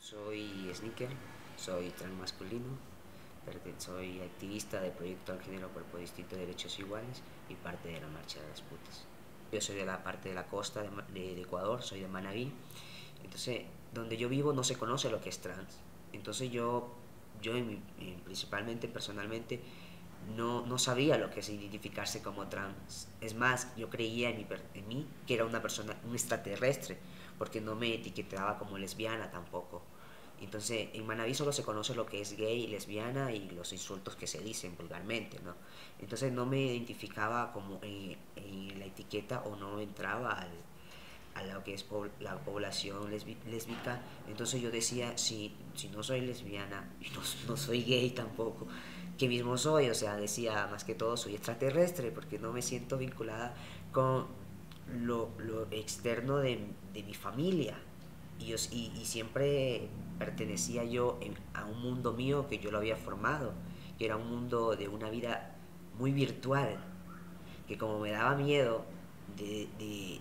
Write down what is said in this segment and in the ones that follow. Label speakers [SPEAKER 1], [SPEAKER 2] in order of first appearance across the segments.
[SPEAKER 1] Soy Sneaker, soy transmasculino, soy activista del proyecto Al Género Cuerpo Distinto de Derechos Iguales y parte de la Marcha de las Putas. Yo soy de la parte de la costa de Ecuador, soy de Manabí, entonces donde yo vivo no se conoce lo que es trans. Entonces principalmente, personalmente, no sabía lo que es identificarse como trans. Es más, yo creía en mí que era una persona, un extraterrestre, porque no me etiquetaba como lesbiana tampoco. Entonces, en Manabí solo se conoce lo que es gay, lesbiana y los insultos que se dicen vulgarmente, ¿no? Entonces no me identificaba como en la etiqueta o no entraba a lo que es la población lésbica. Entonces yo decía, si no soy lesbiana y no soy gay tampoco, ¿qué mismo soy? O sea, decía, más que todo soy extraterrestre porque no me siento vinculada con lo externo de mi familia. Y siempre pertenecía yo a un mundo mío que yo lo había formado, que era un mundo de una vida muy virtual, que como me daba miedo de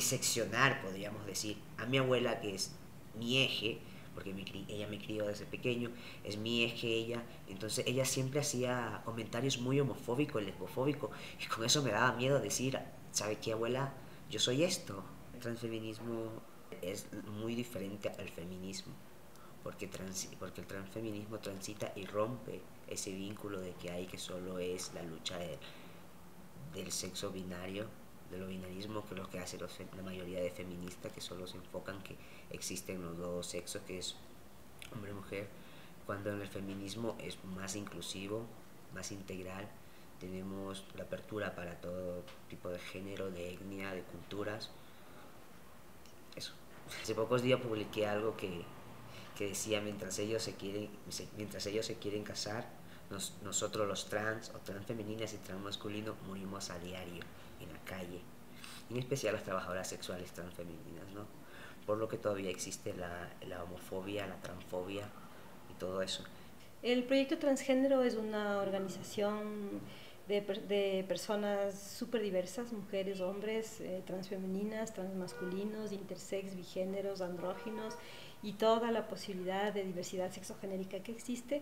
[SPEAKER 1] seccionar, podríamos decir, a mi abuela, que es mi eje, porque ella me crió desde pequeño, es mi eje ella, entonces ella siempre hacía comentarios muy homofóbicos, lesbofóbicos, y con eso me daba miedo decir, ¿sabe qué, abuela? Yo soy esto. El transfeminismo es muy diferente al feminismo, porque el transfeminismo transita y rompe ese vínculo de que hay, que solo es la lucha del sexo binario, de lo binarismo, que es lo que hace la mayoría de feministas, que solo se enfocan que existen los dos sexos, que es hombre y mujer, cuando en el feminismo es más inclusivo, más integral. Tenemos la apertura para todo tipo de género, de etnia, de culturas. Eso. Hace pocos días publiqué algo que decía, mientras ellos se quieren casar, nosotros los trans o trans femeninas y trans masculinos morimos a diario en la calle, en especial las trabajadoras sexuales transfemeninas, ¿no? Por lo que todavía existe la homofobia, la transfobia y todo eso.
[SPEAKER 2] El proyecto Transgénero es una organización de personas súper diversas, mujeres, hombres, transfemeninas, transmasculinos, intersex, bigéneros, andróginos y toda la posibilidad de diversidad sexogenérica que existe.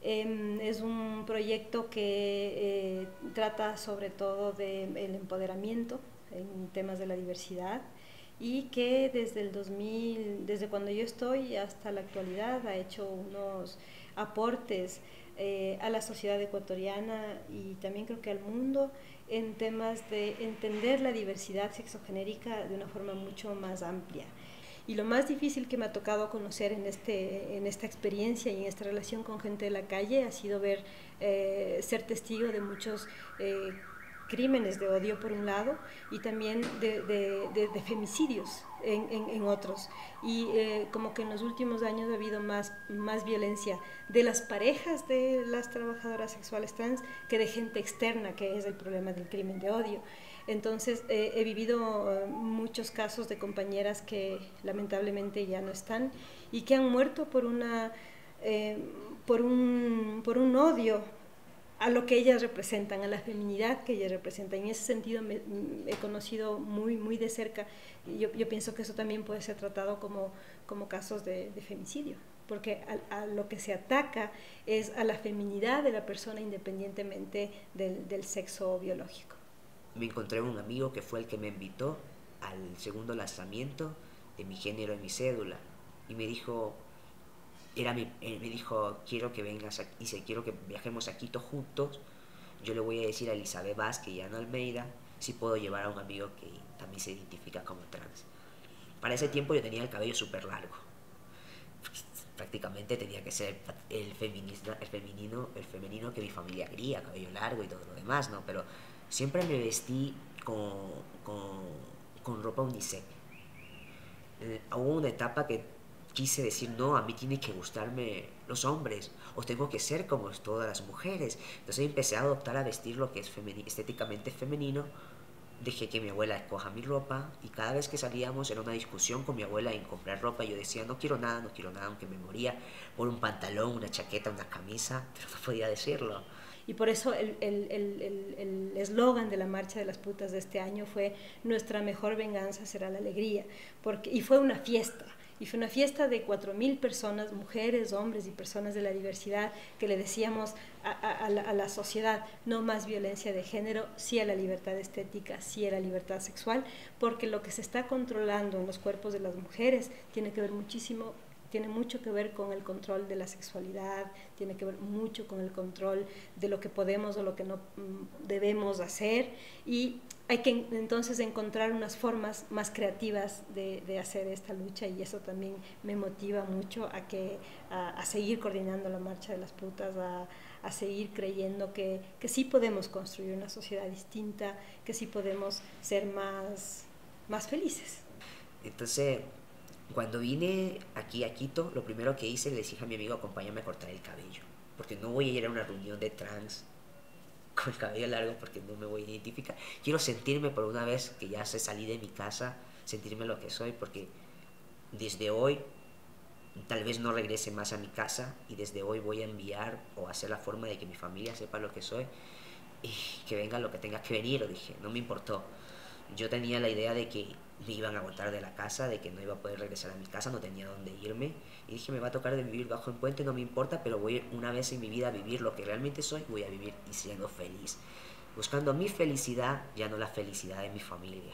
[SPEAKER 2] Es un proyecto que trata sobre todo del empoderamiento en temas de la diversidad y que desde el 2000, desde cuando yo estoy hasta la actualidad, ha hecho unos aportes a la sociedad ecuatoriana y también creo que al mundo en temas de entender la diversidad sexogenérica de una forma mucho más amplia. Y lo más difícil que me ha tocado conocer en esta experiencia y en esta relación con gente de la calle ha sido ser testigo de muchos crímenes de odio por un lado y también de femicidios en otros. Y como que en los últimos años ha habido más violencia de las parejas de las trabajadoras sexuales trans que de gente externa, que es el problema del crimen de odio. Entonces he vivido muchos casos de compañeras que lamentablemente ya no están y que han muerto eh, por un odio a lo que ellas representan, a la feminidad que ellas representan. En ese sentido he conocido muy de cerca. Yo pienso que eso también puede ser tratado como casos de femicidio, porque a lo que se ataca es a la feminidad de la persona independientemente del sexo biológico.
[SPEAKER 1] Me encontré un amigo que fue el que me invitó al segundo lanzamiento de mi género y mi cédula y me dijo, quiero que vengas aquí, quiero que viajemos a Quito juntos. Yo le voy a decir a Elizabeth Vázquez y a Ana Almeida si puedo llevar a un amigo que también se identifica como trans. Para ese tiempo yo tenía el cabello súper largo. Prácticamente tenía que ser el femenino que mi familia quería, cabello largo y todo lo demás, ¿no? Pero siempre me vestí con, con ropa unisex. Hubo una etapa que quise decir, no, a mí tiene que gustarme los hombres, o tengo que ser como todas las mujeres. Entonces empecé a adoptar a vestir lo que es estéticamente femenino. Dejé que mi abuela escoja mi ropa y cada vez que salíamos era una discusión con mi abuela en comprar ropa. Yo decía, no quiero nada, aunque me moría por un pantalón, una chaqueta, una camisa, pero no podía decirlo.
[SPEAKER 2] Y por eso el eslogan de la Marcha de las Putas de este año fue: nuestra mejor venganza será la alegría, y fue una fiesta. Y fue una fiesta de 4.000 personas, mujeres, hombres y personas de la diversidad, que le decíamos a la sociedad: no más violencia de género, sí a la libertad estética, sí a la libertad sexual, porque lo que se está controlando en los cuerpos de las mujeres tiene que ver muchísimo, tiene mucho que ver con el control de la sexualidad, tiene que ver mucho con el control de lo que podemos o lo que no debemos hacer, y hay que entonces encontrar unas formas más creativas de hacer esta lucha, y eso también me motiva mucho a seguir coordinando la marcha de las putas, a seguir creyendo que sí podemos construir una sociedad distinta, que sí podemos ser más felices.
[SPEAKER 1] Entonces, cuando vine aquí a Quito, lo primero que hice, le dije a mi amigo: acompáñame a cortar el cabello, porque no voy a ir a una reunión de trans con el cabello largo, porque no me voy a identificar. Quiero sentirme, por una vez que ya salí de mi casa, sentirme lo que soy, porque desde hoy tal vez no regrese más a mi casa, y desde hoy voy a enviar o hacer la forma de que mi familia sepa lo que soy, y que venga lo que tenga que venir. Lo dije, no me importó. Yo tenía la idea de que me iban a botar de la casa, de que no iba a poder regresar a mi casa, no tenía dónde irme, y dije: me va a tocar de vivir bajo el puente, no me importa, pero voy una vez en mi vida a vivir lo que realmente soy. Voy a vivir y siendo feliz, buscando mi felicidad, ya no la felicidad de mi familia.